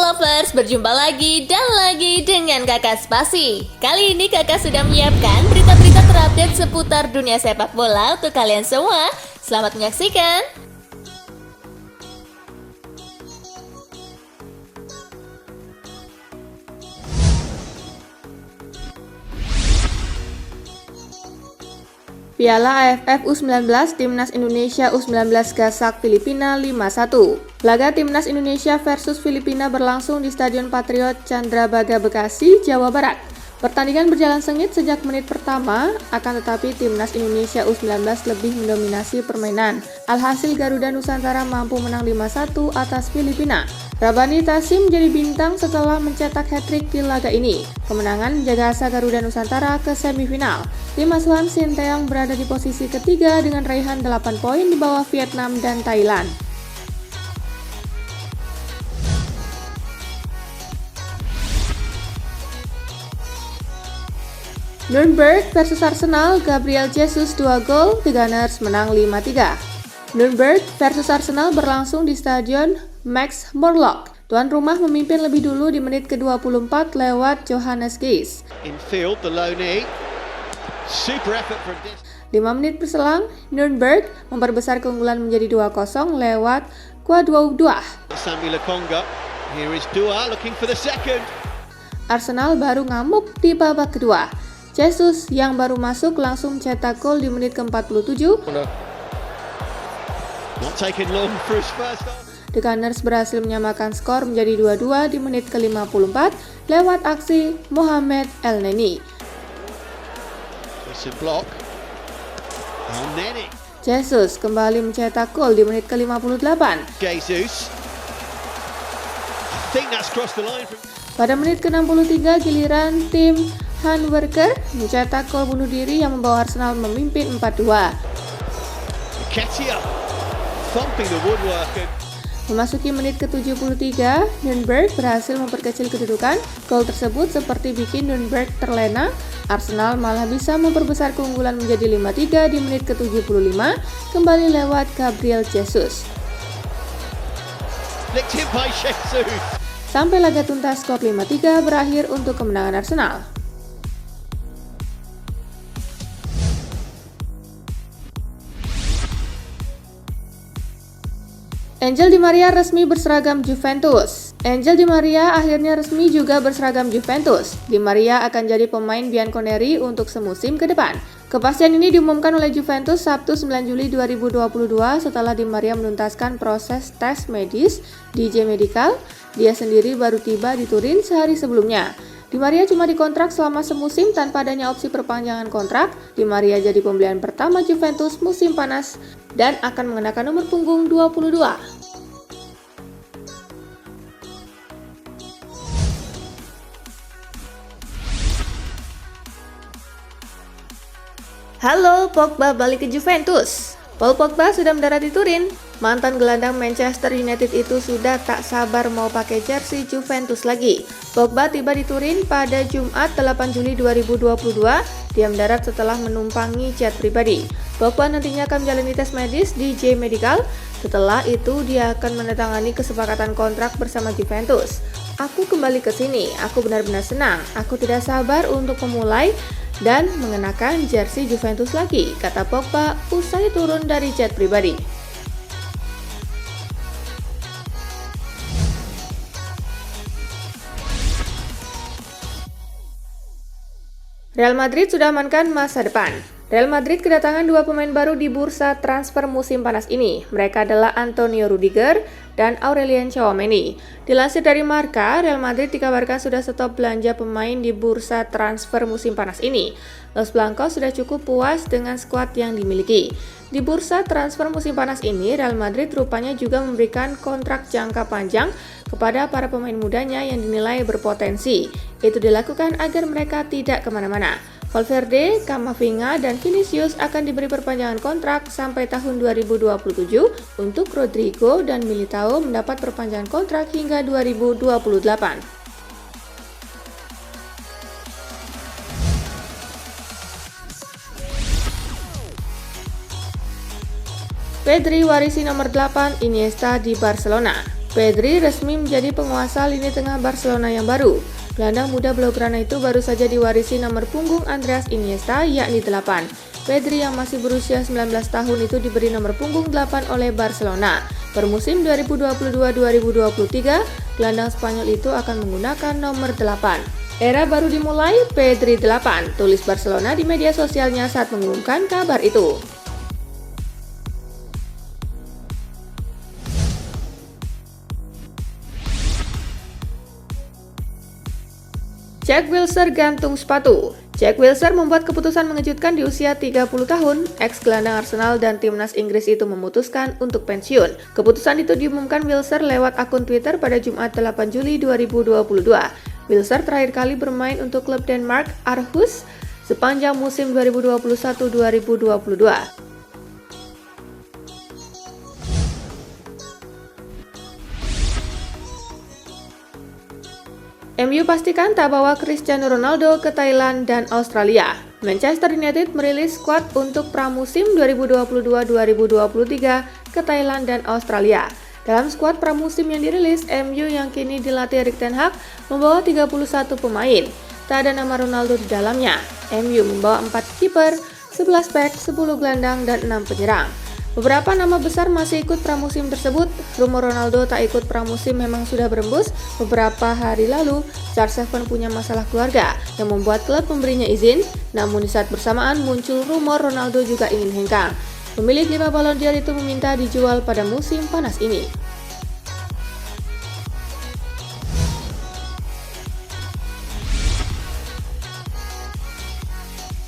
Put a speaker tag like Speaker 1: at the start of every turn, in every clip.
Speaker 1: Lovers, berjumpa lagi dan lagi dengan Kakak Spasi. Kali ini Kakak sudah menyiapkan berita-berita terupdate seputar dunia sepak bola untuk kalian semua. Selamat menyaksikan. Piala AFF U19 Timnas Indonesia U19 gasak Filipina 5-1. Laga Timnas Indonesia versus Filipina berlangsung di Stadion Patriot Candrabaga Bekasi, Jawa Barat. Pertandingan berjalan sengit sejak menit pertama, akan tetapi Timnas Indonesia U19 lebih mendominasi permainan. Alhasil Garuda Nusantara mampu menang 5-1 atas Filipina. Rabani Tasim menjadi bintang setelah mencetak hat-trick di laga ini. Kemenangan menjaga asa Garuda Nusantara ke semifinal. Tim asuhan Sinteyong berada di posisi ketiga dengan raihan 8 poin di bawah Vietnam dan Thailand. Nuremberg versus Arsenal, Gabriel Jesus 2 gol, The Gunners menang 5-3. Nuremberg versus Arsenal berlangsung di Stadion Max Morlock. Tuan rumah memimpin lebih dulu di menit ke-24 lewat Johannes Geis. 5 menit berselang, Nuremberg memperbesar keunggulan menjadi 2-0 lewat Kwadwo Dua. Arsenal baru ngamuk di babak kedua. Jesus yang baru masuk langsung cetak gol di menit ke-47. The Gunners berhasil menyamakan skor menjadi 2-2 di menit ke-54 lewat aksi Mohamed Elneny. Jesus kembali mencetak gol di menit ke-58. Pada menit ke-63 giliran tim Handwerker mencetak gol bunuh diri yang membawa Arsenal memimpin 4-2. Memasuki menit ke-73, Nuremberg berhasil memperkecil kedudukan. Gol tersebut seperti bikin Nuremberg terlena. Arsenal malah bisa memperbesar keunggulan menjadi 5-3 di menit ke-75, kembali lewat Gabriel Jesus. Sampai laga tuntas skor 5-3 berakhir untuk kemenangan Arsenal. Angel Di Maria resmi berseragam Juventus. Angel Di Maria akhirnya resmi juga berseragam Juventus. Di Maria akan jadi pemain bianconeri untuk semusim ke depan. Kepastian ini diumumkan oleh Juventus Sabtu 9 Juli 2022 setelah Di Maria menuntaskan proses tes medis di J Medical. Dia sendiri baru tiba di Turin sehari sebelumnya. Di Maria cuma dikontrak selama semusim tanpa adanya opsi perpanjangan kontrak. Di Maria jadi pembelian pertama Juventus musim panas dan akan mengenakan nomor punggung 22. Halo, Pogba balik ke Juventus. Paul Pogba sudah mendarat di Turin. Mantan gelandang Manchester United itu sudah tak sabar mau pakai jersey Juventus lagi. Pogba tiba di Turin pada Jumat 8 Juli 2022. Dia mendarat setelah menumpangi jet pribadi. Pogba nantinya akan menjalani tes medis di J Medical. Setelah itu dia akan menandatangani kesepakatan kontrak bersama Juventus. Aku kembali ke sini, aku benar-benar senang. Aku tidak sabar untuk memulai dan mengenakan jersey Juventus lagi, kata Pogba usai turun dari jet pribadi. Real Madrid sudah amankan masa depan. Real Madrid kedatangan 2 pemain baru di bursa transfer musim panas ini. Mereka adalah Antonio Rudiger dan Aurelien Tchouaméni. Dilansir dari Marca, Real Madrid dikabarkan sudah stop belanja pemain di bursa transfer musim panas ini. Los Blancos sudah cukup puas dengan skuad yang dimiliki. Di bursa transfer musim panas ini, Real Madrid rupanya juga memberikan kontrak jangka panjang kepada para pemain mudanya yang dinilai berpotensi. Itu dilakukan agar mereka tidak kemana-mana. Valverde, Camavinga, dan Vinicius akan diberi perpanjangan kontrak sampai tahun 2027. Untuk Rodrigo dan Militao mendapat perpanjangan kontrak hingga 2028. Pedri warisi nomor 8 Iniesta di Barcelona. Pedri resmi menjadi penguasa lini tengah Barcelona yang baru. Gelandang muda Blaugrana itu baru saja diwarisi nomor punggung Andreas Iniesta, yakni 8. Pedri yang masih berusia 19 tahun itu diberi nomor punggung 8 oleh Barcelona. Per musim 2022-2023, gelandang Spanyol itu akan menggunakan nomor 8. Era baru dimulai, Pedri 8, tulis Barcelona di media sosialnya saat mengumumkan kabar itu. Jack Wilshere gantung sepatu. Jack Wilshere membuat keputusan mengejutkan di usia 30 tahun. Ex-gelandang Arsenal dan timnas Inggris itu memutuskan untuk pensiun. Keputusan itu diumumkan Wilshere lewat akun Twitter pada Jumat 8 Juli 2022. Wilshere terakhir kali bermain untuk klub Denmark Aarhus sepanjang musim 2021-2022. MU pastikan tak bawa Cristiano Ronaldo ke Thailand dan Australia. Manchester United merilis skuad untuk pramusim 2022-2023 ke Thailand dan Australia. Dalam skuad pramusim yang dirilis, MU yang kini dilatih Erik ten Hag membawa 31 pemain. Tak ada nama Ronaldo di dalamnya. MU membawa 4 kiper, 11 bek, 10 gelandang, dan 6 penyerang. Beberapa nama besar masih ikut pramusim tersebut. Rumor Ronaldo tak ikut pramusim memang sudah berembus. Beberapa hari lalu, CR7 punya masalah keluarga yang membuat klub memberinya izin. Namun di saat bersamaan muncul rumor Ronaldo juga ingin hengkang. Pemilik 5 Ballon d'Or itu meminta dijual pada musim panas ini.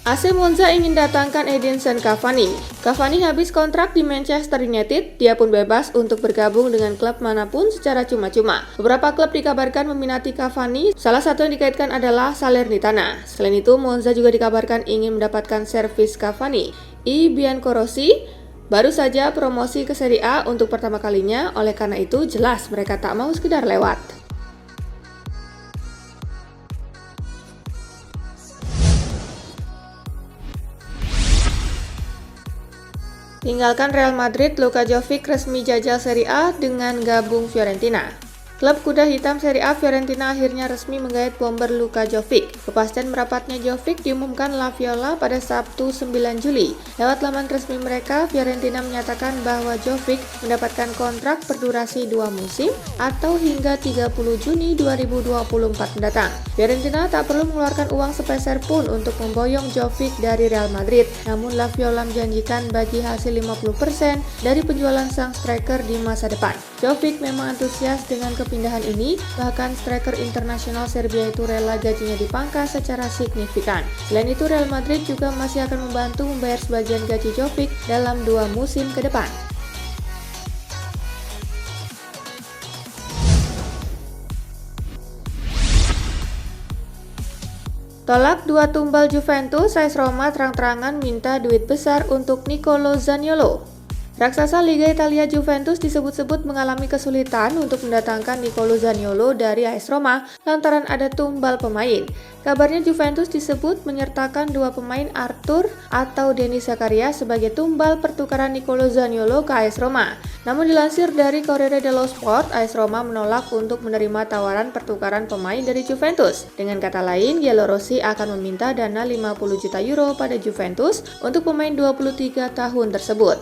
Speaker 1: AC Monza ingin datangkan Edinson Cavani. Cavani habis kontrak di Manchester United, dia pun bebas untuk bergabung dengan klub manapun secara cuma-cuma. Beberapa klub dikabarkan meminati Cavani, salah satu yang dikaitkan adalah Salernitana. Selain itu, Monza juga dikabarkan ingin mendapatkan servis Cavani. Biancorossi baru saja promosi ke Serie A untuk pertama kalinya, oleh karena itu jelas mereka tak mau sekedar lewat. Tinggalkan Real Madrid, Luka Jovic resmi jajal Serie A dengan gabung Fiorentina. Klub kuda hitam Serie A Fiorentina akhirnya resmi menggait bomber Luka Jovic. Kepastian merapatnya Jovic diumumkan La Viola pada Sabtu 9 Juli. Lewat laman resmi mereka, Fiorentina menyatakan bahwa Jovic mendapatkan kontrak berdurasi 2 musim atau hingga 30 Juni 2024 mendatang. Fiorentina tak perlu mengeluarkan uang sepeser pun untuk memboyong Jovic dari Real Madrid. Namun La Viola menjanjikan bagi hasil 50% dari penjualan sang striker di masa depan. Jovic memang antusias dengan pindahan ini, bahkan striker internasional Serbia itu rela gajinya dipangkas secara signifikan. Selain itu, Real Madrid juga masih akan membantu membayar sebagian gaji Jovic dalam 2 musim ke depan. Tolak 2 tumbal Juventus, AS Roma terang-terangan minta duit besar untuk Nicolo Zaniolo. Raksasa Liga Italia Juventus disebut-sebut mengalami kesulitan untuk mendatangkan Nicolo Zaniolo dari AS Roma lantaran ada tumbal pemain. Kabarnya Juventus disebut menyertakan 2 pemain Arthur atau Denis Zakaria sebagai tumbal pertukaran Nicolo Zaniolo ke AS Roma. Namun dilansir dari Corriere dello Sport, AS Roma menolak untuk menerima tawaran pertukaran pemain dari Juventus. Dengan kata lain, Giallorossi akan meminta dana 50 juta euro pada Juventus untuk pemain 23 tahun tersebut.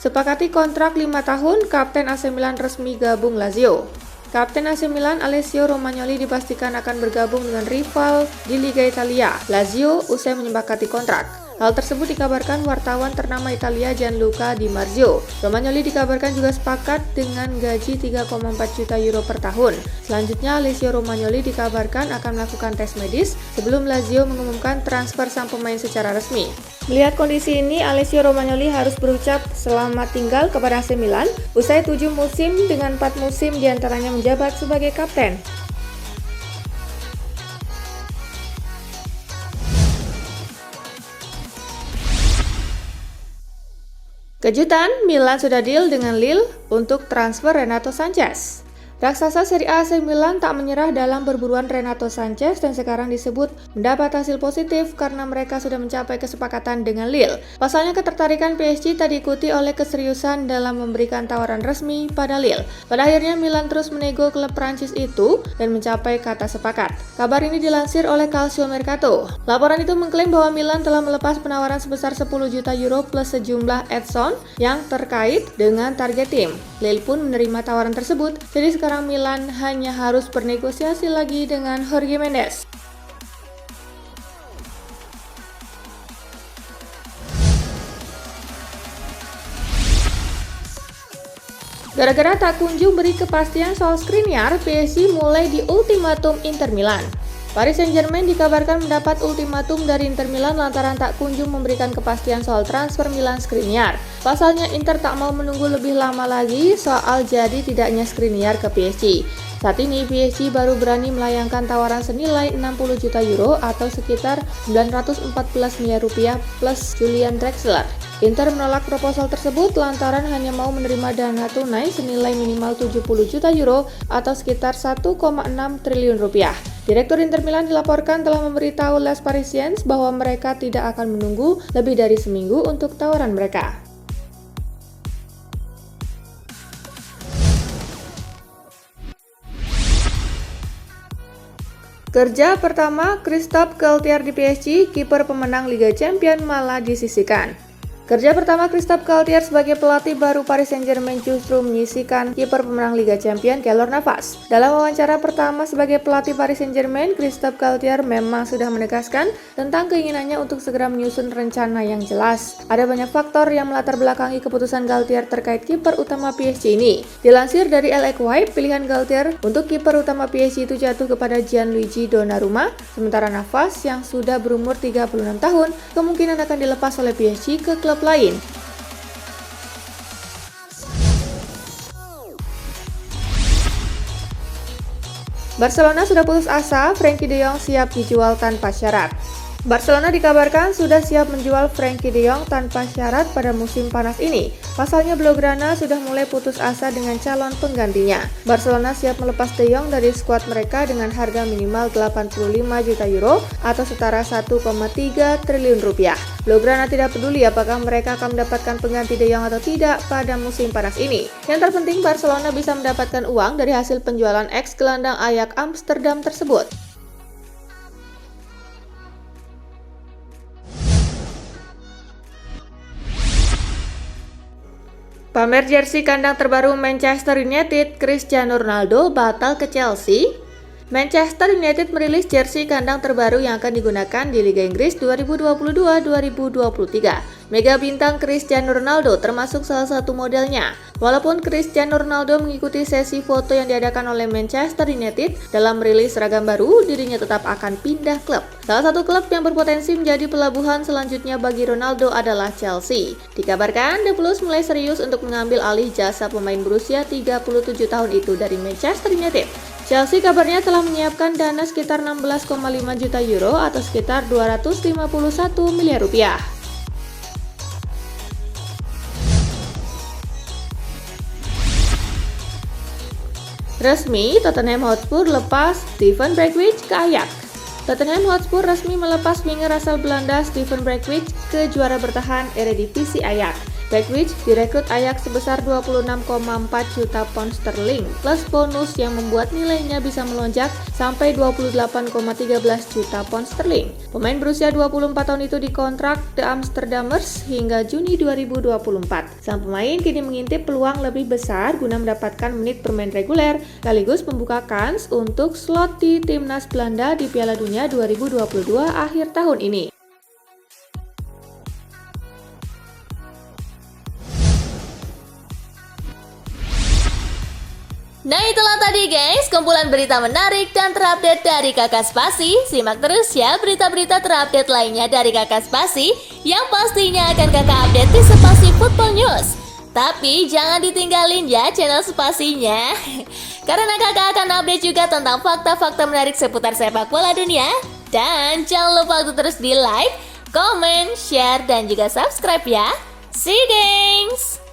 Speaker 1: Sepakati kontrak 5 tahun, Kapten AC Milan resmi gabung Lazio. Kapten AC Milan Alessio Romagnoli dipastikan akan bergabung dengan rival di Liga Italia, Lazio, usai menyepakati kontrak. Hal tersebut dikabarkan wartawan ternama Italia Gianluca Di Marzio. Romagnoli dikabarkan juga sepakat dengan gaji 3,4 juta euro per tahun. Selanjutnya, Alessio Romagnoli dikabarkan akan melakukan tes medis sebelum Lazio mengumumkan transfer sang pemain secara resmi. Melihat kondisi ini, Alessio Romagnoli harus berucap selamat tinggal kepada AC Milan usai 7 musim dengan 4 musim diantaranya menjabat sebagai kapten. Kejutan, Milan sudah deal dengan Lille untuk transfer Renato Sanches. Raksasa Serie A AC Milan tak menyerah dalam berburuan Renato Sanches dan sekarang disebut mendapat hasil positif karena mereka sudah mencapai kesepakatan dengan Lille. Pasalnya ketertarikan PSG tak diikuti oleh keseriusan dalam memberikan tawaran resmi pada Lille. Pada akhirnya Milan terus menego klub Prancis itu dan mencapai kata sepakat. Kabar ini dilansir oleh Calcio Mercato. Laporan itu mengklaim bahwa Milan telah melepas penawaran sebesar 10 juta euro plus sejumlah add-on yang terkait dengan target tim. Lille pun menerima tawaran tersebut, jadi sekarang Milan hanya harus bernegosiasi lagi dengan Jorge Mendes. Gara-gara tak kunjung beri kepastian soal Skriniar, PSG mulai di ultimatum Inter Milan. Paris Saint-Germain dikabarkan mendapat ultimatum dari Inter Milan lantaran tak kunjung memberikan kepastian soal transfer Milan Skriniar. Pasalnya Inter tak mau menunggu lebih lama lagi soal jadi tidaknya Skriniar ke PSG. Saat ini PSG baru berani melayangkan tawaran senilai 60 juta euro atau sekitar 914 miliar rupiah plus Julian Draxler. Inter menolak proposal tersebut lantaran hanya mau menerima dana tunai senilai minimal 70 juta euro atau sekitar 1,6 triliun rupiah. Direktur Inter Milan dilaporkan telah memberitahu Les Parisiens bahwa mereka tidak akan menunggu lebih dari seminggu untuk tawaran mereka. Kerja pertama Christophe Galtier di PSG, kiper pemenang Liga Champions malah disisihkan. Kerja pertama Christophe Galtier sebagai pelatih baru Paris Saint-Germain justru menyisihkan kiper pemenang Liga Champions Keylor Navas. Dalam wawancara pertama sebagai pelatih Paris Saint-Germain, Christophe Galtier memang sudah menegaskan tentang keinginannya untuk segera menyusun rencana yang jelas. Ada banyak faktor yang melatar belakangi keputusan Galtier terkait kiper utama PSG ini. Dilansir dari L'Equipe, pilihan Galtier untuk kiper utama PSG itu jatuh kepada Gianluigi Donnarumma, sementara Navas yang sudah berumur 36 tahun kemungkinan akan dilepas oleh PSG ke klub lain. Barcelona sudah putus asa, Frenkie de Jong siap dijual tanpa syarat. Barcelona dikabarkan sudah siap menjual Frenkie de Jong tanpa syarat pada musim panas ini. Pasalnya Blaugrana sudah mulai putus asa dengan calon penggantinya. Barcelona siap melepas de Jong dari skuad mereka dengan harga minimal 85 juta euro atau setara 1,3 triliun rupiah. Blaugrana tidak peduli apakah mereka akan mendapatkan pengganti de Jong atau tidak pada musim panas ini. Yang terpenting Barcelona bisa mendapatkan uang dari hasil penjualan ex-gelandang Ajax Amsterdam tersebut. Pamer jersey kandang terbaru Manchester United, Cristiano Ronaldo batal ke Chelsea. Manchester United merilis jersey kandang terbaru yang akan digunakan di Liga Inggris 2022-2023. Mega bintang Cristiano Ronaldo termasuk salah satu modelnya. Walaupun Cristiano Ronaldo mengikuti sesi foto yang diadakan oleh Manchester United, dalam merilis seragam baru, dirinya tetap akan pindah klub. Salah satu klub yang berpotensi menjadi pelabuhan selanjutnya bagi Ronaldo adalah Chelsea. Dikabarkan, The Blues mulai serius untuk mengambil alih jasa pemain berusia 37 tahun itu dari Manchester United. Chelsea kabarnya telah menyiapkan dana sekitar 16,5 juta euro atau sekitar 251 miliar rupiah. Resmi, Tottenham Hotspur lepas Steven Bergwijn ke Ajax. Tottenham Hotspur resmi melepas winger asal Belanda Steven Bergwijn ke juara bertahan Eredivisie Ajax. Bergwijn direkrut Ajax sebesar 26,4 juta pound sterling plus bonus yang membuat nilainya bisa melonjak sampai 28,13 juta pound sterling. Pemain berusia 24 tahun itu dikontrak The Amsterdamers hingga Juni 2024. Sang pemain kini mengintip peluang lebih besar guna mendapatkan menit bermain reguler sekaligus membuka kans untuk slot di timnas Belanda di Piala Dunia 2022 akhir tahun ini.
Speaker 2: Nah itulah tadi guys, kumpulan berita menarik dan terupdate dari Kakak Spasi. Simak terus ya berita-berita terupdate lainnya dari Kakak Spasi yang pastinya akan Kakak update di Spasi Football News. Tapi jangan ditinggalin ya channel Spasinya, karena Kakak akan update juga tentang fakta-fakta menarik seputar sepak bola dunia. Dan jangan lupa untuk terus di like, comment, share, dan juga subscribe ya. See you guys!